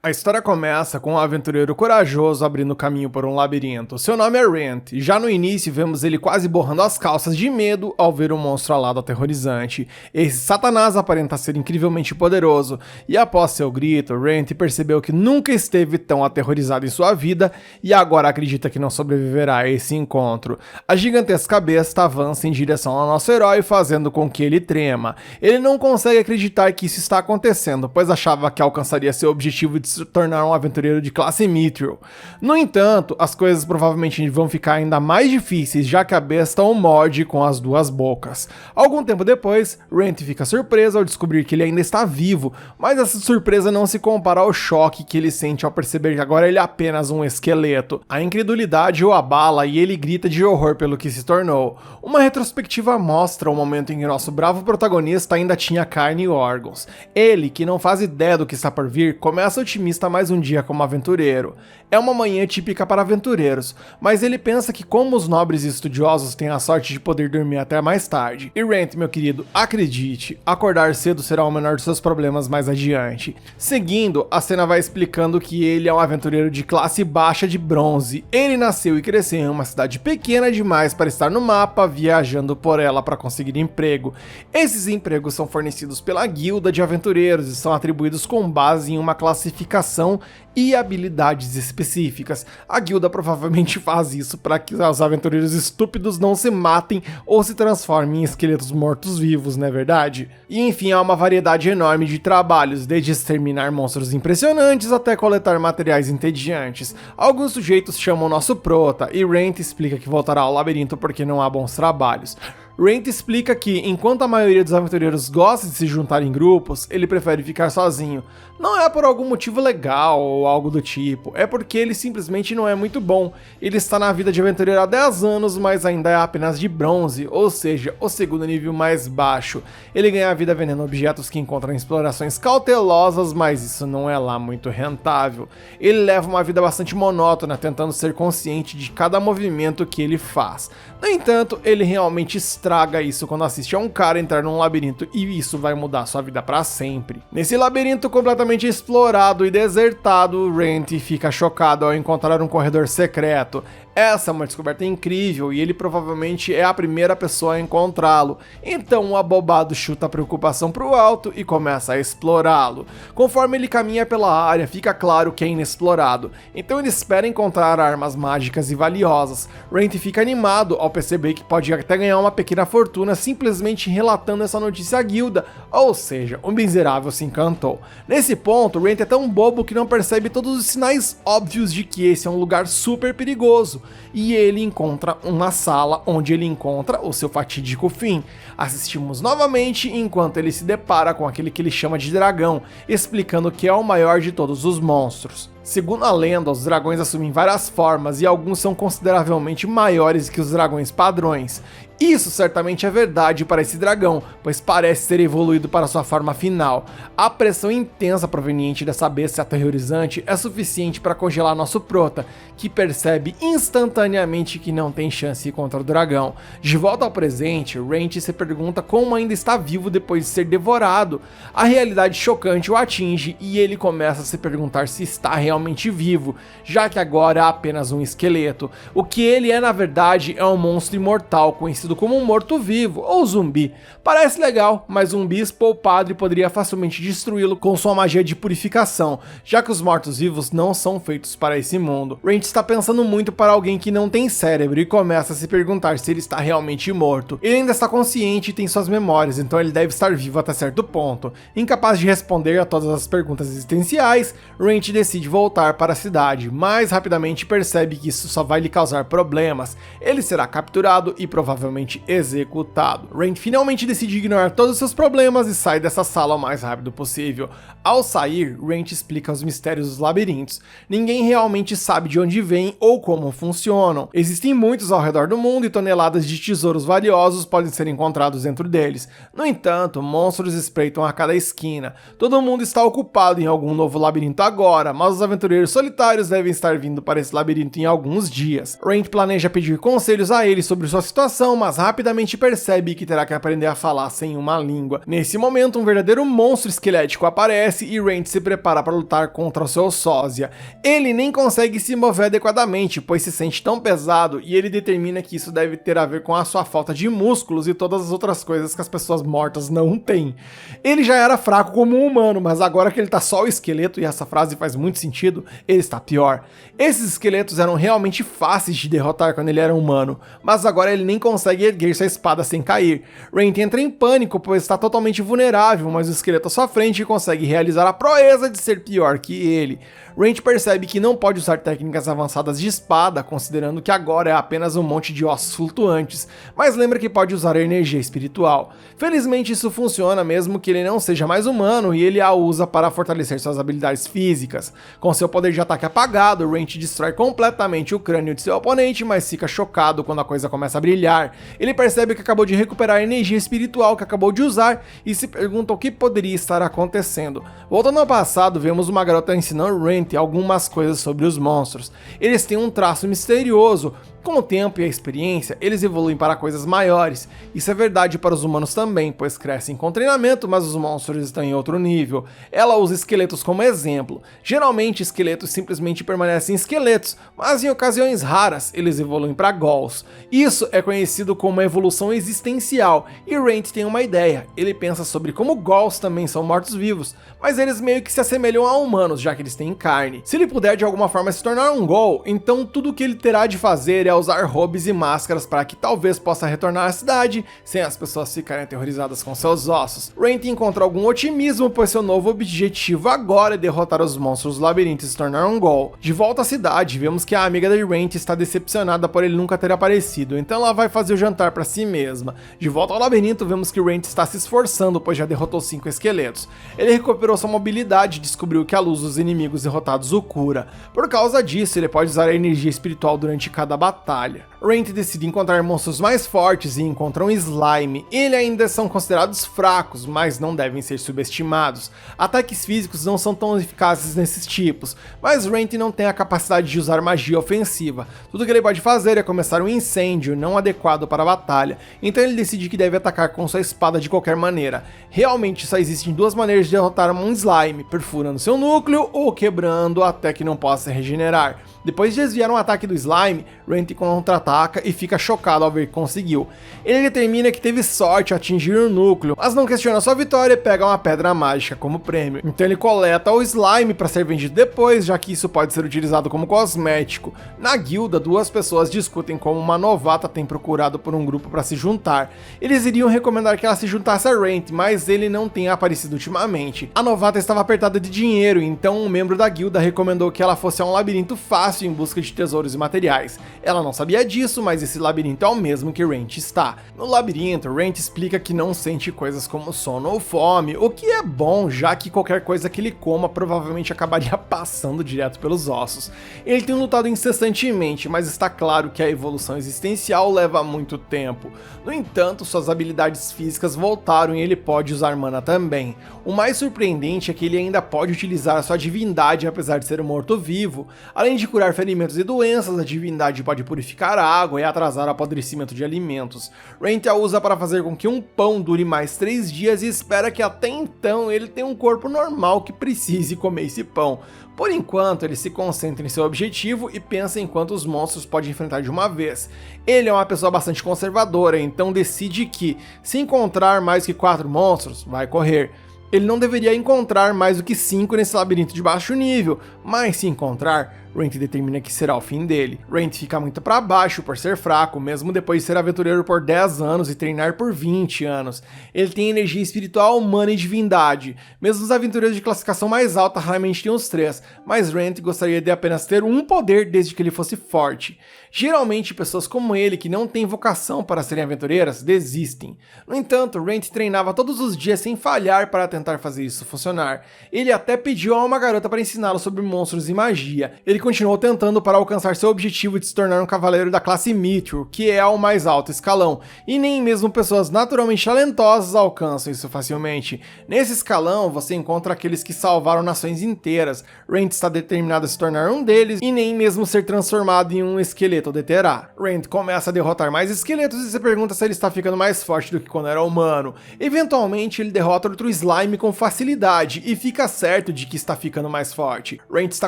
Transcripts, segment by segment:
A história começa com um aventureiro corajoso abrindo caminho por um labirinto. Seu nome é Rent, e já no início vemos ele quase borrando as calças de medo ao ver um monstro alado aterrorizante. Esse Satanás aparenta ser incrivelmente poderoso, e após seu grito, Rent percebeu que nunca esteve tão aterrorizado em sua vida e agora acredita que não sobreviverá a esse encontro. A gigantesca besta avança em direção ao nosso herói, fazendo com que ele trema. Ele não consegue acreditar que isso está acontecendo, pois achava que alcançaria seu objetivo de se tornar um aventureiro de classe Mithril. No entanto, as coisas provavelmente vão ficar ainda mais difíceis, já que a besta o morde com as duas bocas. Algum tempo depois, Rent fica surpreso ao descobrir que ele ainda está vivo, mas essa surpresa não se compara ao choque que ele sente ao perceber que agora ele é apenas um esqueleto. A incredulidade o abala e ele grita de horror pelo que se tornou. Uma retrospectiva mostra o momento em que nosso bravo protagonista ainda tinha carne e órgãos. Ele, que não faz ideia do que está por vir, começa otimista mais um dia como aventureiro. É uma manhã típica para aventureiros, mas ele pensa que como os nobres e estudiosos têm a sorte de poder dormir até mais tarde. E Rent, meu querido, acredite, acordar cedo será o menor dos seus problemas mais adiante. Seguindo, a cena vai explicando que ele é um aventureiro de classe baixa de bronze. Ele nasceu e cresceu em uma cidade pequena demais para estar no mapa, viajando por ela para conseguir emprego. Esses empregos são fornecidos pela guilda de aventureiros e são atribuídos com base em uma classificação e habilidades específicas. A guilda provavelmente faz isso para que os aventureiros estúpidos não se matem ou se transformem em esqueletos mortos-vivos, não é verdade? E enfim, há uma variedade enorme de trabalhos, desde exterminar monstros impressionantes até coletar materiais entediantes. Alguns sujeitos chamam nosso prota, e Rent explica que voltará ao labirinto porque não há bons trabalhos. Rent explica que, enquanto a maioria dos aventureiros gosta de se juntar em grupos, ele prefere ficar sozinho. Não é por algum motivo legal ou algo do tipo, é porque ele simplesmente não é muito bom. Ele está na vida de aventureiro há 10 anos, mas ainda é apenas de bronze, ou seja, o segundo nível mais baixo. Ele ganha a vida vendendo objetos que encontra em explorações cautelosas, mas isso não é lá muito rentável. Ele leva uma vida bastante monótona, tentando ser consciente de cada movimento que ele faz. No entanto, ele realmente estraga isso quando assiste a um cara entrar num labirinto, e isso vai mudar sua vida para sempre. Nesse labirinto completamente explorado e desertado, Rent fica chocado ao encontrar um corredor secreto. Essa é uma descoberta incrível e ele provavelmente é a primeira pessoa a encontrá-lo. Então o abobado chuta a preocupação para o alto e começa a explorá-lo. Conforme ele caminha pela área, fica claro que é inexplorado. Então ele espera encontrar armas mágicas e valiosas. Rent fica animado ao perceber que pode até ganhar uma pequena fortuna simplesmente relatando essa notícia à guilda. Ou seja, o miserável se encantou. Nesse ponto, Rent é tão bobo que não percebe todos os sinais óbvios de que esse é um lugar super perigoso. E ele encontra uma sala onde ele encontra o seu fatídico fim. Assistimos novamente enquanto ele se depara com aquele que ele chama de dragão, explicando que é o maior de todos os monstros. Segundo a lenda, os dragões assumem várias formas e alguns são consideravelmente maiores que os dragões padrões. Isso certamente é verdade para esse dragão, pois parece ter evoluído para sua forma final. A pressão intensa proveniente dessa besta aterrorizante é suficiente para congelar nosso prota, que percebe instantaneamente que não tem chance contra o dragão. De volta ao presente, Rent se pergunta como ainda está vivo depois de ser devorado. A realidade chocante o atinge e ele começa a se perguntar se está realmente vivo, já que agora é apenas um esqueleto. O que ele é na verdade é um monstro imortal, conhecido como um morto-vivo ou zumbi. Parece legal, mas um bispo ou padre poderia facilmente destruí-lo com sua magia de purificação, já que os mortos-vivos não são feitos para esse mundo. Rent está pensando muito para alguém que não tem cérebro e começa a se perguntar se ele está realmente morto. Ele ainda está consciente e tem suas memórias, então ele deve estar vivo até certo ponto. Incapaz de responder a todas as perguntas existenciais, Rent decide voltar para a cidade, mas rapidamente percebe que isso só vai lhe causar problemas. Ele será capturado e provavelmente executado. Rent finalmente decide ignorar todos os seus problemas e sai dessa sala o mais rápido possível. Ao sair, Rent explica os mistérios dos labirintos. Ninguém realmente sabe de onde vêm ou como funcionam. Existem muitos ao redor do mundo e toneladas de tesouros valiosos podem ser encontrados dentro deles. No entanto, monstros espreitam a cada esquina. Todo mundo está ocupado em algum novo labirinto agora, mas os aventureiros solitários devem estar vindo para esse labirinto em alguns dias. Rent planeja pedir conselhos a ele sobre sua situação, mas rapidamente percebe que terá que aprender a falar sem uma língua. Nesse momento, um verdadeiro monstro esquelético aparece e Rand se prepara para lutar contra o seu sósia. Ele nem consegue se mover adequadamente, pois se sente tão pesado, e ele determina que isso deve ter a ver com a sua falta de músculos e todas as outras coisas que as pessoas mortas não têm. Ele já era fraco como um humano, mas agora que ele tá só o esqueleto, e essa frase faz muito sentido, ele está pior. Esses esqueletos eram realmente fáceis de derrotar quando ele era humano, mas agora ele nem consegue erguer sua espada sem cair. Rand entra em pânico, pois está totalmente vulnerável, mas o esqueleto à sua frente consegue realizar a proeza de ser pior que ele. Rand percebe que não pode usar técnicas avançadas de espada, considerando que agora é apenas um monte de ossos flutuantes, mas lembra que pode usar a energia espiritual. Felizmente isso funciona mesmo que ele não seja mais humano e ele a usa para fortalecer suas habilidades físicas. Com seu poder de ataque apagado, Rand destrói completamente o crânio de seu oponente, mas fica chocado quando a coisa começa a brilhar. Ele percebe que acabou de recuperar a energia espiritual que acabou de usar e se pergunta o que poderia estar acontecendo. Voltando ao passado, vemos uma garota ensinando Rand algumas coisas sobre os monstros. Eles têm um traço misterioso. Com o tempo e a experiência, eles evoluem para coisas maiores. Isso é verdade para os humanos também, pois crescem com treinamento, mas os monstros estão em outro nível. Ela usa esqueletos como exemplo. Geralmente, esqueletos simplesmente permanecem esqueletos, mas em ocasiões raras, eles evoluem para ghouls. Isso é conhecido como evolução existencial, e Rand tem uma ideia. Ele pensa sobre como ghouls também são mortos-vivos, mas eles meio que se assemelham a humanos, já que eles têm carne. Se ele puder de alguma forma se tornar um ghoul, então tudo o que ele terá de fazer é usar hobbies e máscaras para que talvez possa retornar à cidade sem as pessoas ficarem aterrorizadas com seus ossos. Rand encontra algum otimismo, pois seu novo objetivo agora é derrotar os monstros do labirinto e se tornar um ghoul. De volta à cidade, vemos que a amiga de Rand está decepcionada por ele nunca ter aparecido, então ela vai fazer o jantar para si mesma. De volta ao labirinto, vemos que Rand está se esforçando, pois já derrotou 5 esqueletos. Ele recuperou sua mobilidade e descobriu que a luz dos inimigos derrotados o cura. Por causa disso, ele pode usar a energia espiritual durante cada batalha. Rand decide encontrar monstros mais fortes e encontra um slime. Eles ainda são considerados fracos, mas não devem ser subestimados. Ataques físicos não são tão eficazes nesses tipos, mas Rand não tem a capacidade de usar magia ofensiva. Tudo que ele pode fazer é começar um incêndio não adequado para a batalha, então ele decide que deve atacar com sua espada de qualquer maneira. Realmente só existem duas maneiras de derrotar um slime, perfurando seu núcleo ou quebrando até que não possa regenerar. Depois de desviar um ataque do slime, Rand contra-ataca e fica chocado ao ver que conseguiu. Ele determina que teve sorte ao atingir o núcleo, mas não questiona sua vitória e pega uma pedra mágica como prêmio. Então ele coleta o slime para ser vendido depois, já que isso pode ser utilizado como cosmético. Na guilda, duas pessoas discutem como uma novata tem procurado por um grupo para se juntar. Eles iriam recomendar que ela se juntasse a Rand, mas ele não tem aparecido ultimamente. A novata estava apertada de dinheiro, então um membro da guilda recomendou que ela fosse a um labirinto fácil em busca de tesouros e materiais. Ela não sabia disso, mas esse labirinto é o mesmo que Rand está. No labirinto, Rand explica que não sente coisas como sono ou fome, o que é bom, já que qualquer coisa que ele coma provavelmente acabaria passando direto pelos ossos. Ele tem lutado incessantemente, mas está claro que a evolução existencial leva muito tempo. No entanto, suas habilidades físicas voltaram e ele pode usar mana também. O mais surpreendente é que ele ainda pode utilizar a sua divindade apesar de ser um morto-vivo. Além de curar ferimentos e doenças, a divindade pode purificar a água e atrasar o apodrecimento de alimentos. Rand a usa para fazer com que um pão dure mais 3 dias e espera que até então ele tenha um corpo normal que precise comer esse pão. Por enquanto, ele se concentra em seu objetivo e pensa em quantos monstros pode enfrentar de uma vez. Ele é uma pessoa bastante conservadora, então decide que, se encontrar mais que 4 monstros, vai correr. Ele não deveria encontrar mais do que 5 nesse labirinto de baixo nível, mas se encontrar, Rand determina que será o fim dele. Rand fica muito para baixo por ser fraco, mesmo depois de ser aventureiro por 10 anos e treinar por 20 anos. Ele tem energia espiritual, mana e divindade. Mesmo os aventureiros de classificação mais alta raramente têm os 3, mas Rand gostaria de apenas ter um poder desde que ele fosse forte. Geralmente, pessoas como ele, que não têm vocação para serem aventureiras, desistem. No entanto, Rand treinava todos os dias sem falhar para tentar fazer isso funcionar. Ele até pediu a uma garota para ensiná-lo sobre monstros e magia. Ele continuou tentando para alcançar seu objetivo de se tornar um cavaleiro da classe Mithril, que é o mais alto escalão, e nem mesmo pessoas naturalmente talentosas alcançam isso facilmente. Nesse escalão, você encontra aqueles que salvaram nações inteiras. Rand está determinado a se tornar um deles, e nem mesmo ser transformado em um esqueleto o deterá. Rand começa a derrotar mais esqueletos e se pergunta se ele está ficando mais forte do que quando era humano. Eventualmente, ele derrota outro slime com facilidade, e fica certo de que está ficando mais forte. Rand está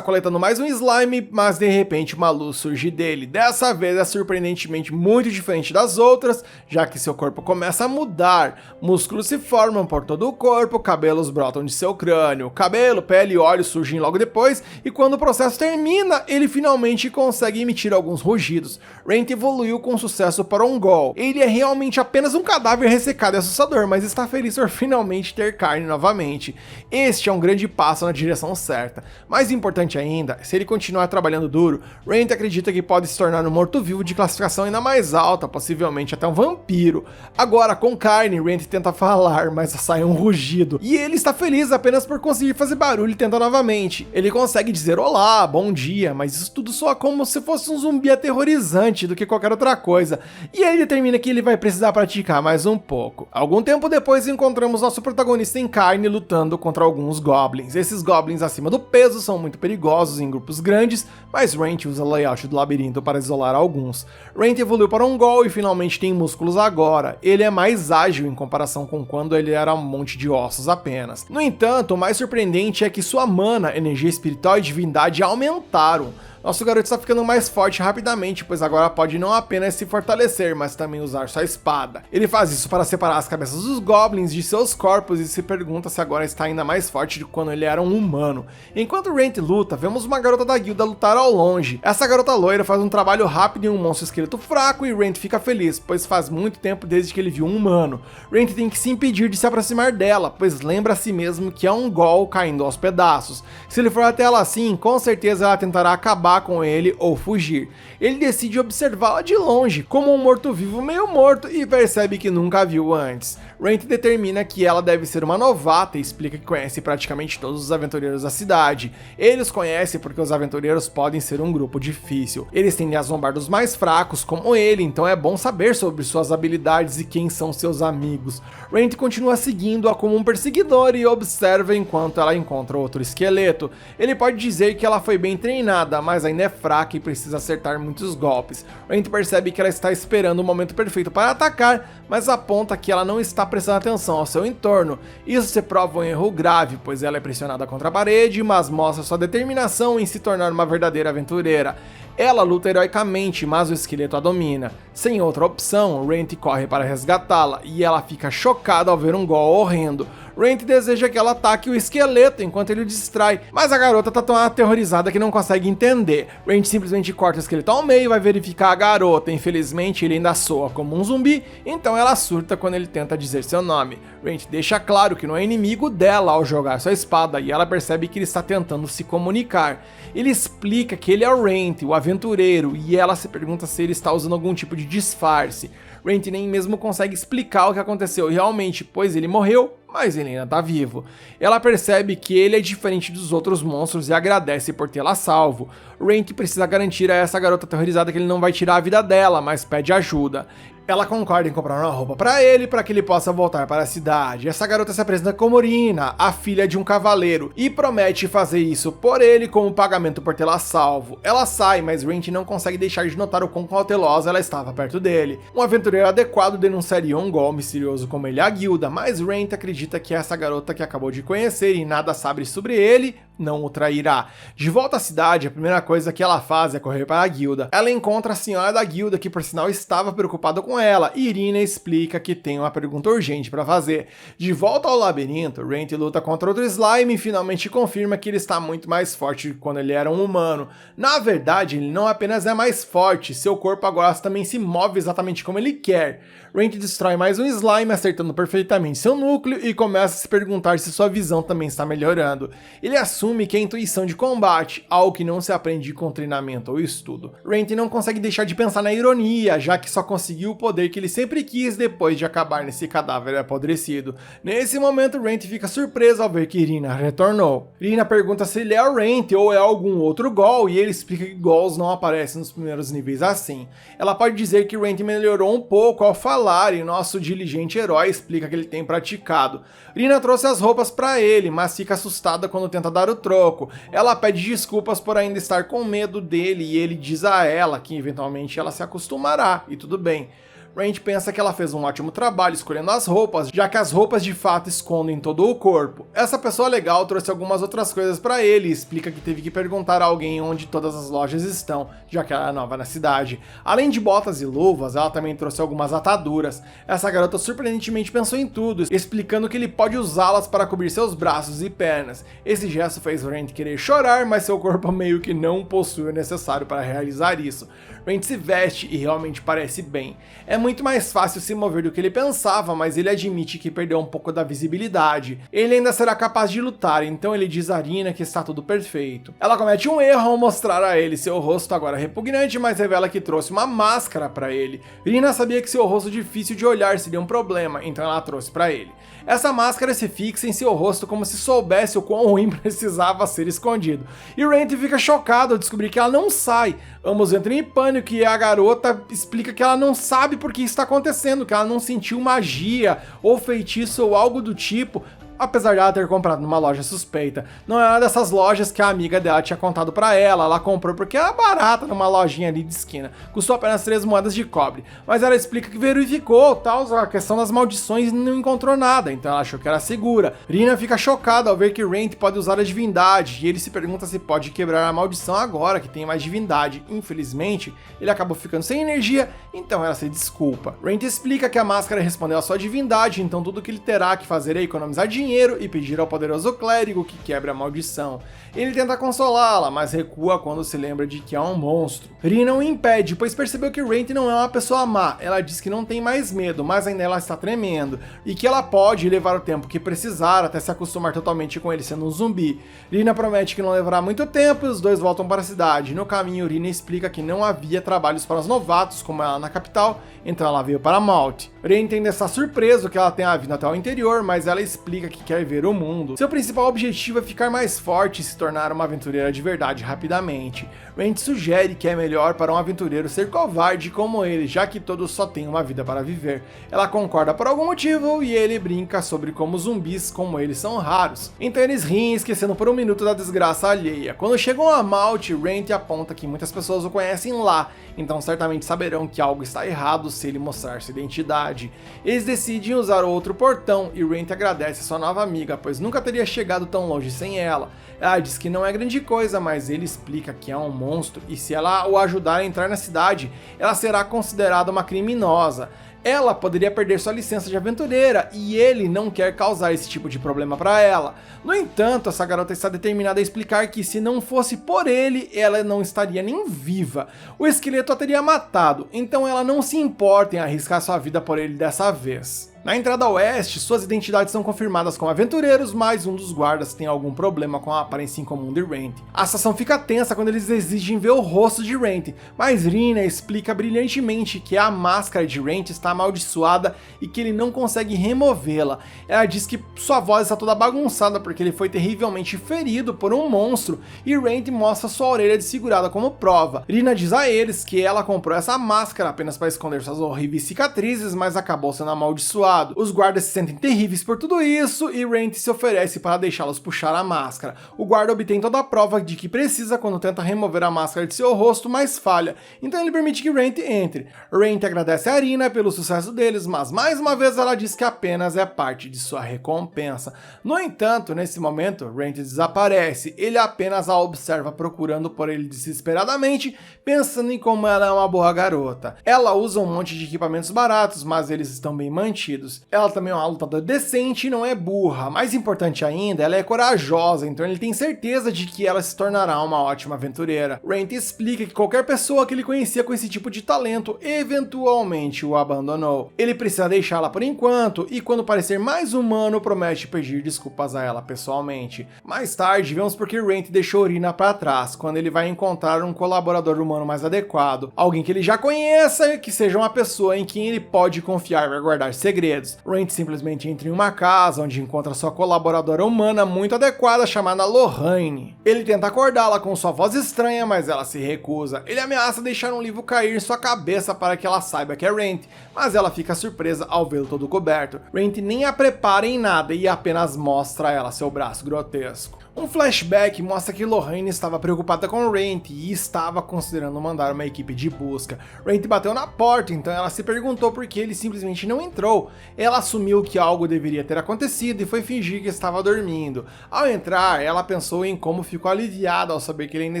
coletando mais um slime, mas de repente uma luz surge dele. Dessa vez é surpreendentemente muito diferente das outras, já que seu corpo começa a mudar. Músculos se formam por todo o corpo, cabelos brotam de seu crânio. Cabelo, pele e olhos surgem logo depois, e quando o processo termina, ele finalmente consegue emitir alguns rugidos. Rand evoluiu com sucesso para um Ghoul. Ele é realmente apenas um cadáver ressecado e assustador, mas está feliz por finalmente ter carne novamente. Este é um grande passo na direção certa. Mais importante ainda, se ele continuar trabalhando duro, Rand acredita que pode se tornar um morto-vivo de classificação ainda mais alta, possivelmente até um vampiro. Agora, com carne, Rand tenta falar, mas sai um rugido. E ele está feliz apenas por conseguir fazer barulho e tenta novamente. Ele consegue dizer olá, bom dia, mas isso tudo soa como se fosse um zumbi aterrorizante do que qualquer outra coisa. E aí determina que ele vai precisar praticar mais um pouco. Algum tempo depois encontramos nosso protagonista em carne lutando contra alguns goblins. Esses goblins acima do peso são muito perigosos em grupos grandes, mas Rand usa o layout do labirinto para isolar alguns. Rand evoluiu para um Ghoul e finalmente tem músculos agora. Ele é mais ágil em comparação com quando ele era um monte de ossos apenas. No entanto, o mais surpreendente é que sua mana, energia espiritual e divindade aumentaram. Nosso garoto está ficando mais forte rapidamente, pois agora pode não apenas se fortalecer, mas também usar sua espada. Ele faz isso para separar as cabeças dos goblins de seus corpos e se pergunta se agora está ainda mais forte do que quando ele era um humano. Enquanto Rand luta, vemos uma garota da guilda lutar ao longe. Essa garota loira faz um trabalho rápido em um monstro esqueleto fraco e Rand fica feliz, pois faz muito tempo desde que ele viu um humano. Rand tem que se impedir de se aproximar dela, pois lembra a si mesmo que é um Ghoul caindo aos pedaços. Se ele for até ela assim, com certeza ela tentará acabar com ele ou fugir. Ele decide observá-la de longe, como um morto-vivo meio morto, e percebe que nunca a viu antes. Rand determina que ela deve ser uma novata e explica que conhece praticamente todos os aventureiros da cidade. Ele os conhece porque os aventureiros podem ser um grupo difícil. Eles tendem a zombar dos mais fracos, como ele, então é bom saber sobre suas habilidades e quem são seus amigos. Rand continua seguindo-a como um perseguidor e observa enquanto ela encontra outro esqueleto. Ele pode dizer que ela foi bem treinada, mas ainda é fraca e precisa acertar muitos golpes. Rand percebe que ela está esperando o momento perfeito para atacar, mas aponta que ela não está prestando atenção ao seu entorno. Isso se prova um erro grave, pois ela é pressionada contra a parede, mas mostra sua determinação em se tornar uma verdadeira aventureira. Ela luta heroicamente, mas o esqueleto a domina. Sem outra opção, Rand corre para resgatá-la, e ela fica chocada ao ver um Ghoul horrendo. Rand deseja que ela ataque o esqueleto enquanto ele o distrai, mas a garota tá tão aterrorizada que não consegue entender. Rand simplesmente corta o esqueleto ao meio e vai verificar a garota. Infelizmente, ele ainda soa como um zumbi, então ela surta quando ele tenta dizer seu nome. Rand deixa claro que não é inimigo dela ao jogar sua espada, e ela percebe que ele está tentando se comunicar. Ele explica que ele é o Rand, o aventureiro, e ela se pergunta se ele está usando algum tipo de disfarce. Rand nem mesmo consegue explicar o que aconteceu realmente, pois ele morreu, mas ele ainda tá vivo. Ela percebe que ele é diferente dos outros monstros e agradece por tê-la salvo. Rand precisa garantir a essa garota aterrorizada que ele não vai tirar a vida dela, mas pede ajuda. Ela concorda em comprar uma roupa para ele para que ele possa voltar para a cidade. Essa garota se apresenta como Rina, a filha de um cavaleiro, e promete fazer isso por ele como pagamento por tê-la salvo. Ela sai, mas Rand não consegue deixar de notar o quão cautelosa ela estava perto dele. Um aventureiro adequado denunciaria um Ghoul misterioso como ele à guilda, mas Rand acredita que essa garota que acabou de conhecer e nada sabe sobre ele não o trairá. De volta à cidade, a primeira coisa que ela faz é correr para a guilda. Ela encontra a senhora da guilda, que por sinal estava preocupada com ela, e Irina explica que tem uma pergunta urgente para fazer. De volta ao labirinto, Rand luta contra outro slime e finalmente confirma que ele está muito mais forte que quando ele era um humano. Na verdade, ele não apenas é mais forte, seu corpo agora também se move exatamente como ele quer. Rand destrói mais um slime, acertando perfeitamente seu núcleo, e começa a se perguntar se sua visão também está melhorando. Ele assume que é intuição de combate, algo que não se aprende com treinamento ou estudo. Rand não consegue deixar de pensar na ironia, já que só conseguiu o poder poder que ele sempre quis depois de acabar nesse cadáver apodrecido. Nesse momento, Rent fica surpreso ao ver que Irina retornou. Irina pergunta se ele é o Rent ou é algum outro Ghoul, e ele explica que Ghouls não aparecem nos primeiros níveis assim. Ela pode dizer que Rent melhorou um pouco ao falar, e nosso diligente herói explica que ele tem praticado. Irina trouxe as roupas pra ele, mas fica assustada quando tenta dar o troco. Ela pede desculpas por ainda estar com medo dele, e ele diz a ela que eventualmente ela se acostumará, e tudo bem. Rand pensa que ela fez um ótimo trabalho escolhendo as roupas, já que as roupas de fato escondem todo o corpo. Essa pessoa legal trouxe algumas outras coisas pra ele e explica que teve que perguntar a alguém onde todas as lojas estão, já que ela é nova na cidade. Além de botas e luvas, ela também trouxe algumas ataduras. Essa garota surpreendentemente pensou em tudo, explicando que ele pode usá-las para cobrir seus braços e pernas. Esse gesto fez Rand querer chorar, mas seu corpo meio que não possui o necessário para realizar isso. Rand se veste e realmente parece bem. É muito mais fácil se mover do que ele pensava, mas ele admite que perdeu um pouco da visibilidade. Ele ainda será capaz de lutar, então ele diz a Irina que está tudo perfeito. Ela comete um erro ao mostrar a ele seu rosto agora repugnante, mas revela que trouxe uma máscara para ele. Irina sabia que seu rosto difícil de olhar seria um problema, então ela trouxe para ele. Essa máscara se fixa em seu rosto como se soubesse o quão ruim precisava ser escondido. E Rand fica chocado ao descobrir que ela não sai. Ambos entram em pânico e a garota explica que ela não sabe por que está acontecendo, que ela não sentiu magia ou feitiço ou algo do tipo, apesar de ela ter comprado numa loja suspeita. Não é uma dessas lojas que a amiga dela tinha contado pra ela comprou porque era barata numa lojinha ali de esquina, custou apenas 3 moedas de cobre, mas ela explica que verificou tal, a questão das maldições e não encontrou nada, então ela achou que era segura. Rina fica chocada ao ver que Rand pode usar a divindade, e ele se pergunta se pode quebrar a maldição agora que tem mais divindade. Infelizmente, ele acabou ficando sem energia, então ela se desculpa. Rand explica que a máscara respondeu à sua divindade, então tudo que ele terá que fazer é economizar dinheiro e pedir ao poderoso clérigo que quebre a maldição. Ele tenta consolá-la, mas recua quando se lembra de que há um monstro. Rina o impede, pois percebeu que Rand não é uma pessoa má. Ela diz que não tem mais medo, mas ainda ela está tremendo, e que ela pode levar o tempo que precisar até se acostumar totalmente com ele sendo um zumbi. Rina promete que não levará muito tempo e os dois voltam para a cidade. No caminho, Rina explica que não havia trabalhos para os novatos, como ela na capital, então ela veio para Malt. Rand ainda está surpreso que ela tenha vindo até o interior, mas ela explica que quer ver o mundo. Seu principal objetivo é ficar mais forte e se tornar uma aventureira de verdade rapidamente. Rand sugere que é melhor para um aventureiro ser covarde como ele, já que todos só têm uma vida para viver. Ela concorda por algum motivo e ele brinca sobre como zumbis como ele são raros. Então eles riem, esquecendo por um minuto da desgraça alheia. Quando chegam a Malt, Rand aponta que muitas pessoas o conhecem lá, então certamente saberão que algo está errado se ele mostrar sua identidade. Eles decidem usar outro portão e Rand agradece a sua nova amiga, pois nunca teria chegado tão longe sem ela. Ela diz que não é grande coisa, mas ele explica que é um monstro e se ela o ajudar a entrar na cidade, ela será considerada uma criminosa. Ela poderia perder sua licença de aventureira e ele não quer causar esse tipo de problema para ela. No entanto, essa garota está determinada a explicar que se não fosse por ele, ela não estaria nem viva. O esqueleto a teria matado, então ela não se importa em arriscar sua vida por ele dessa vez. Na entrada oeste, suas identidades são confirmadas como aventureiros, mas um dos guardas tem algum problema com a aparência incomum de Rand. A situação fica tensa quando eles exigem ver o rosto de Rand, mas Rina explica brilhantemente que a máscara de Rand está amaldiçoada e que ele não consegue removê-la. Ela diz que sua voz está toda bagunçada porque ele foi terrivelmente ferido por um monstro e Rand mostra sua orelha desfigurada como prova. Rina diz a eles que ela comprou essa máscara apenas para esconder suas horríveis cicatrizes, mas acabou sendo amaldiçoada. Os guardas se sentem terríveis por tudo isso e Rand se oferece para deixá-los puxar a máscara. O guarda obtém toda a prova de que precisa quando tenta remover a máscara de seu rosto, mas falha, então ele permite que Rand entre. Rand agradece a Irina pelo sucesso deles, mas mais uma vez ela diz que apenas é parte de sua recompensa. No entanto, nesse momento, Rand desaparece, ele apenas a observa procurando por ele desesperadamente, pensando em como ela é uma boa garota. Ela usa um monte de equipamentos baratos, mas eles estão bem mantidos. sentidos. Ela também é uma lutadora decente e não é burra. Mais importante ainda, ela é corajosa, então ele tem certeza de que ela se tornará uma ótima aventureira. Rand explica que qualquer pessoa que ele conhecia com esse tipo de talento eventualmente o abandonou. Ele precisa deixá-la por enquanto e quando parecer mais humano promete pedir desculpas a ela pessoalmente. Mais tarde vemos porque Rand deixou Rina para trás, quando ele vai encontrar um colaborador humano mais adequado, alguém que ele já conheça e que seja uma pessoa em quem ele pode confiar e vai guardar segredos. Rand simplesmente entra em uma casa onde encontra sua colaboradora humana muito adequada chamada Lorraine. Ele tenta acordá-la com sua voz estranha, mas ela se recusa. Ele ameaça deixar um livro cair em sua cabeça para que ela saiba que é Rand, mas ela fica surpresa ao vê-lo todo coberto. Rand nem a prepara em nada e apenas mostra a ela seu braço grotesco. Um flashback mostra que Lorraine estava preocupada com Rand e estava considerando mandar uma equipe de busca. Rand bateu na porta, então ela se perguntou por que ele simplesmente não entrou. Ela assumiu que algo deveria ter acontecido e foi fingir que estava dormindo. Ao entrar, ela pensou em como ficou aliviada ao saber que ele ainda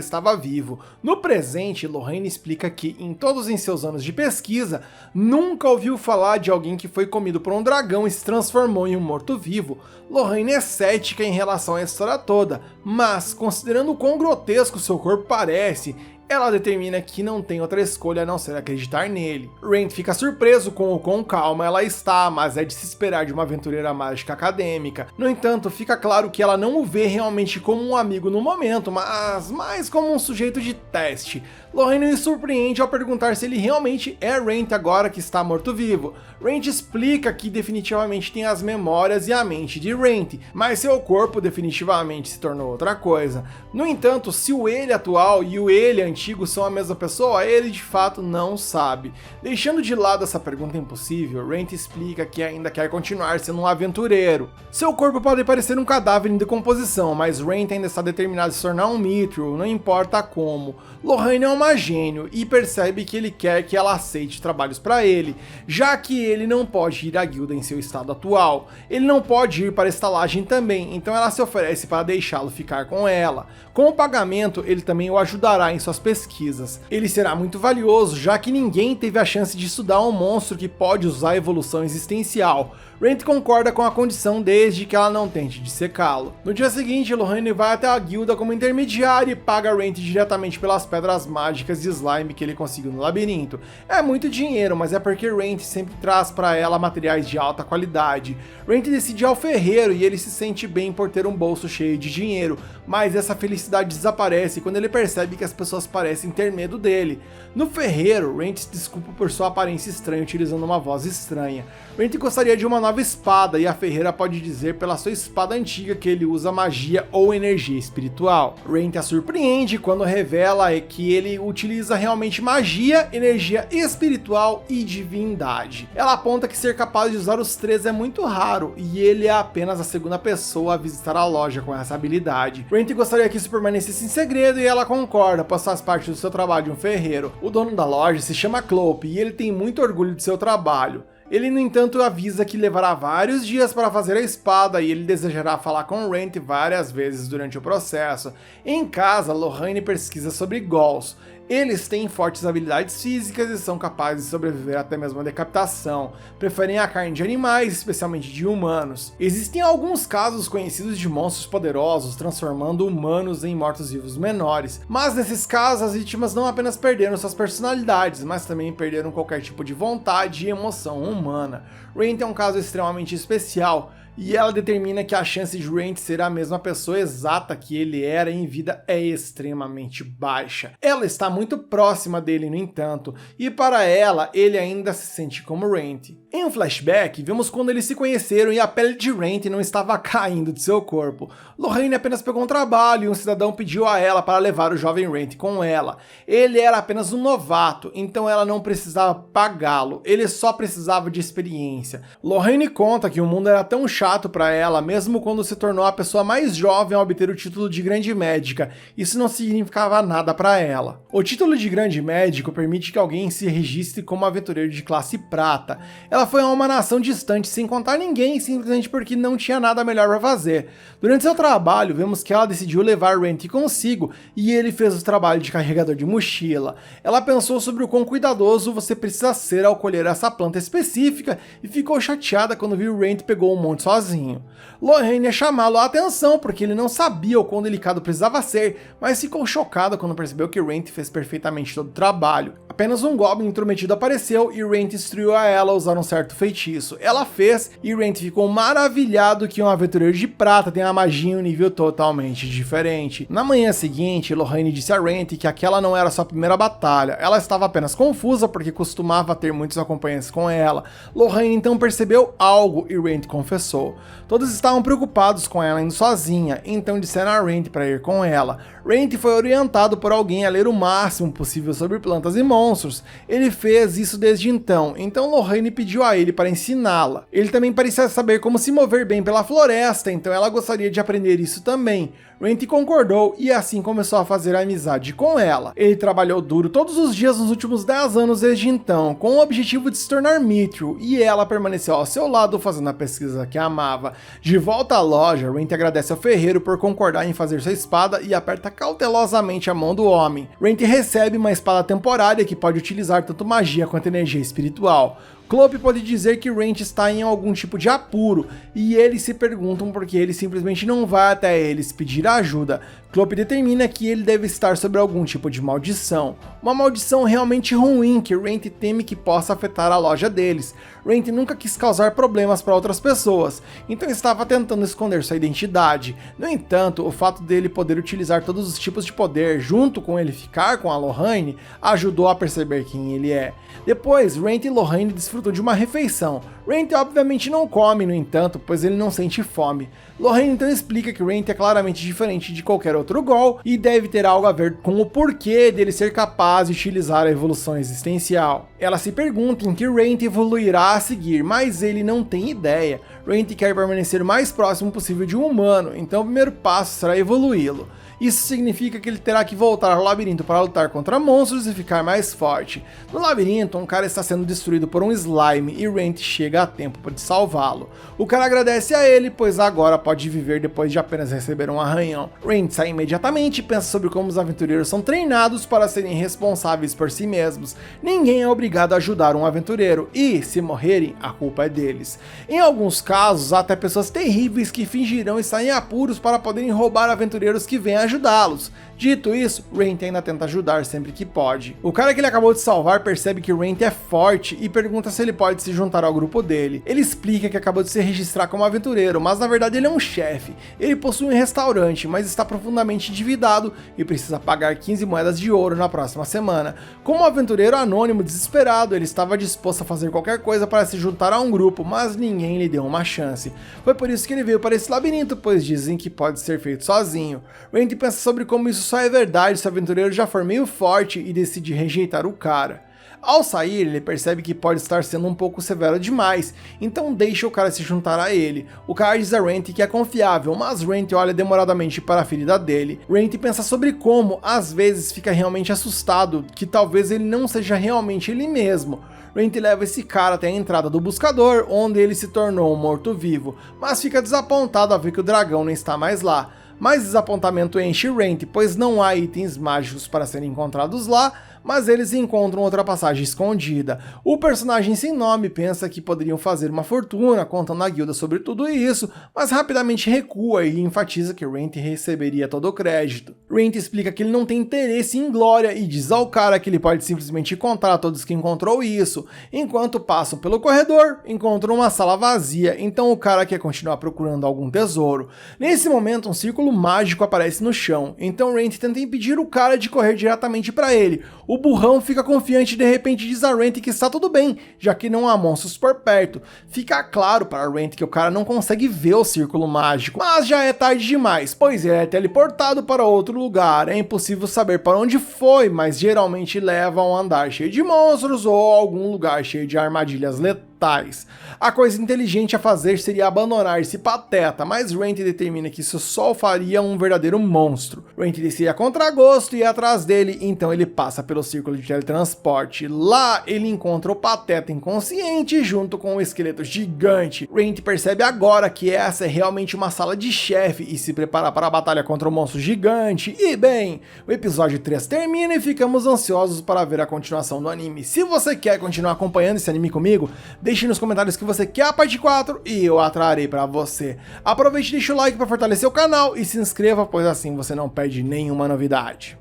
estava vivo. No presente, Lorraine explica que, em todos em seus anos de pesquisa, nunca ouviu falar de alguém que foi comido por um dragão e se transformou em um morto-vivo. Lorraine é cética em relação à história toda, mas, considerando o quão grotesco seu corpo parece, ela determina que não tem outra escolha a não ser acreditar nele. Rand fica surpreso com o quão calma ela está, mas é de se esperar de uma aventureira mágica acadêmica. No entanto, fica claro que ela não o vê realmente como um amigo no momento, mas mais como um sujeito de teste. Lorraine o surpreende ao perguntar se ele realmente é Rand agora que está morto-vivo. Rand explica que definitivamente tem as memórias e a mente de Rand, mas seu corpo definitivamente se tornou outra coisa. No entanto, se o ele atual e o ele antigo são a mesma pessoa, ele de fato não sabe. Deixando de lado essa pergunta impossível, Rand explica que ainda quer continuar sendo um aventureiro. Seu corpo pode parecer um cadáver em decomposição, mas Rand ainda está determinado a se tornar um Mithril, não importa como. Lorraine é uma gênio e percebe que ele quer que ela aceite trabalhos para ele, já que ele não pode ir à guilda em seu estado atual. Ele não pode ir para a estalagem também, então ela se oferece para deixá-lo ficar com ela. Com o pagamento, ele também o ajudará em suas pesquisas. Ele será muito valioso, já que ninguém teve a chance de estudar um monstro que pode usar a evolução existencial. Rand concorda com a condição desde que ela não tente dissecá-lo. No dia seguinte, Lorraine vai até a guilda como intermediária e paga Rand diretamente pelas pedras mágicas de slime que ele conseguiu no labirinto. É muito dinheiro, mas é porque Rand sempre traz para ela materiais de alta qualidade. Rand decide ir ao ferreiro e ele se sente bem por ter um bolso cheio de dinheiro, mas essa felicidade desaparece quando ele percebe que as pessoas parecem ter medo dele. No ferreiro, Rand se desculpa por sua aparência estranha utilizando uma voz estranha. Rand gostaria de uma nova espada e a ferreira pode dizer pela sua espada antiga que ele usa magia ou energia espiritual. Rand a surpreende quando revela que ele utiliza realmente magia, energia espiritual e divindade. Ela aponta que ser capaz de usar os três é muito raro e ele é apenas a segunda pessoa a visitar a loja com essa habilidade. Rand gostaria que isso permanecesse em segredo e ela concorda, pois faz parte do seu trabalho de um ferreiro. O dono da loja se chama Clope e ele tem muito orgulho de seu trabalho. Ele, no entanto, avisa que levará vários dias para fazer a espada e ele desejará falar com Rand várias vezes durante o processo. Em casa, Lorraine pesquisa sobre ghouls. Eles têm fortes habilidades físicas e são capazes de sobreviver até mesmo a decapitação. Preferem a carne de animais, especialmente de humanos. Existem alguns casos conhecidos de monstros poderosos transformando humanos em mortos-vivos menores, mas nesses casos as vítimas não apenas perderam suas personalidades, mas também perderam qualquer tipo de vontade e emoção humana. Rand é um caso extremamente especial, e ela determina que a chance de Rand ser a mesma pessoa exata que ele era em vida é extremamente baixa. Ela está muito próxima dele, no entanto, e para ela, ele ainda se sente como Rand. Em um flashback, vemos quando eles se conheceram e a pele de Rand não estava caindo de seu corpo. Lorraine apenas pegou um trabalho e um cidadão pediu a ela para levar o jovem Rand com ela. Ele era apenas um novato, então ela não precisava pagá-lo, ele só precisava de experiência. Lorraine conta que o mundo era tão chato chato pra ela, mesmo quando se tornou a pessoa mais jovem a obter o título de Grande Médica. Isso não significava nada pra ela. O título de Grande Médico permite que alguém se registre como aventureiro de classe prata. Ela foi a uma nação distante sem contar ninguém, simplesmente porque não tinha nada melhor pra fazer. Durante seu trabalho, vemos que ela decidiu levar Rent consigo e ele fez o trabalho de carregador de mochila. Ela pensou sobre o quão cuidadoso você precisa ser ao colher essa planta específica e ficou chateada quando viu Rent pegou um monte sozinho. Lorraine ia chamá-lo a atenção porque ele não sabia o quão delicado precisava ser, mas ficou chocada quando percebeu que Rent fez perfeitamente todo o trabalho. Apenas um Goblin intrometido apareceu e Rent instruiu a ela a usar um certo feitiço. Ela fez e Rent ficou maravilhado que um aventureiro de prata tem a magia em um nível totalmente diferente. Na manhã seguinte, Lorraine disse a Rent que aquela não era sua primeira batalha. Ela estava apenas confusa porque costumava ter muitos acompanhantes com ela. Lorraine então percebeu algo e Rent confessou. Todos estavam preocupados com ela indo sozinha, então disseram a Rent para ir com ela. Rent foi orientado por alguém a ler o máximo possível sobre plantas e monstros. Ele fez isso desde então Lorraine pediu a ele para ensiná-la. Ele também parecia saber como se mover bem pela floresta, então ela gostaria de aprender isso também. Rent concordou e assim começou a fazer amizade com ela. Ele trabalhou duro todos os dias nos últimos 10 anos desde então, com o objetivo de se tornar Mithril, e ela permaneceu ao seu lado fazendo a pesquisa que amava. De volta à loja, Rent agradece ao ferreiro por concordar em fazer sua espada e aperta cautelosamente a mão do homem. Rent recebe uma espada temporária que pode utilizar tanto magia quanto energia espiritual. Clope pode dizer que Rent está em algum tipo de apuro, e eles se perguntam por que ele simplesmente não vai até eles pedir ajuda. Clope determina que ele deve estar sob algum tipo de maldição. Uma maldição realmente ruim que Rent teme que possa afetar a loja deles. Rent nunca quis causar problemas para outras pessoas, então estava tentando esconder sua identidade. No entanto, o fato dele poder utilizar todos os tipos de poder junto com ele ficar com a Lorraine ajudou a perceber quem ele é. Depois, Rent e Lorraine desfrutam de uma refeição. Rent obviamente não come, no entanto, pois ele não sente fome. Lorraine então explica que Rent é claramente diferente de qualquer outro Ghoul e deve ter algo a ver com o porquê dele ser capaz de utilizar a evolução existencial. Ela se pergunta em que Rent evoluirá a seguir, mas ele não tem ideia. Rent quer permanecer o mais próximo possível de um humano, então o primeiro passo será evoluí-lo. Isso significa que ele terá que voltar ao labirinto para lutar contra monstros e ficar mais forte. No labirinto, um cara está sendo destruído por um slime e Rent chega a tempo para salvá-lo. O cara agradece a ele, pois agora pode viver depois de apenas receber um arranhão. Rent sai imediatamente e pensa sobre como os aventureiros são treinados para serem responsáveis por si mesmos. Ninguém é obrigado a ajudar um aventureiro e, se morrerem, a culpa é deles. Em alguns casos, há até pessoas terríveis que fingirão estar em apuros para poderem roubar aventureiros que vêm ajudá-los. Dito isso, Rent ainda tenta ajudar sempre que pode. O cara que ele acabou de salvar percebe que Rent é forte e pergunta se ele pode se juntar ao grupo dele. Ele explica que acabou de se registrar como aventureiro, mas na verdade ele é um chefe. Ele possui um restaurante, mas está profundamente endividado e precisa pagar 15 moedas de ouro na próxima semana. Como um aventureiro anônimo desesperado, ele estava disposto a fazer qualquer coisa para se juntar a um grupo, mas ninguém lhe deu uma chance. Foi por isso que ele veio para esse labirinto, pois dizem que pode ser feito sozinho. Rent pensa sobre como isso só é verdade se o aventureiro já for meio forte e decide rejeitar o cara. Ao sair, ele percebe que pode estar sendo um pouco severo demais, então deixa o cara se juntar a ele. O cara diz a Rent que é confiável, mas Rent olha demoradamente para a ferida dele. Rent pensa sobre como, às vezes, fica realmente assustado, que talvez ele não seja realmente ele mesmo. Rent leva esse cara até a entrada do buscador, onde ele se tornou um morto-vivo, mas fica desapontado ao ver que o dragão não está mais lá. Mais desapontamento enche Rent, pois não há itens mágicos para serem encontrados lá, mas eles encontram outra passagem escondida. O personagem sem nome pensa que poderiam fazer uma fortuna contando à guilda sobre tudo isso, mas rapidamente recua e enfatiza que Rent receberia todo o crédito. Rent explica que ele não tem interesse em glória e diz ao cara que ele pode simplesmente contar a todos que encontrou isso. Enquanto passam pelo corredor, encontram uma sala vazia, então o cara quer continuar procurando algum tesouro. Nesse momento, um círculo mágico aparece no chão, então Rent tenta impedir o cara de correr diretamente para ele. O burrão fica confiante e de repente diz a Rent que está tudo bem, já que não há monstros por perto. Fica claro para Rent que o cara não consegue ver o círculo mágico, mas já é tarde demais, pois ele é teleportado para outro lugar. É impossível saber para onde foi, mas geralmente leva a um andar cheio de monstros ou a algum lugar cheio de armadilhas letais. mentais. A coisa inteligente a fazer seria abandonar esse pateta, mas Rand determina que isso só o faria um verdadeiro monstro. Rand decide a contragosto e ir atrás dele, então ele passa pelo círculo de teletransporte. Lá ele encontra o pateta inconsciente junto com o esqueleto gigante. Rand percebe agora que essa é realmente uma sala de chefe e se prepara para a batalha contra o monstro gigante. E bem, o episódio 3 termina e ficamos ansiosos para ver a continuação do anime. Se você quer continuar acompanhando esse anime comigo, deixe nos comentários que você quer a parte 4 e eu a trarei para você. Aproveite e deixe o like para fortalecer o canal e se inscreva, pois assim você não perde nenhuma novidade.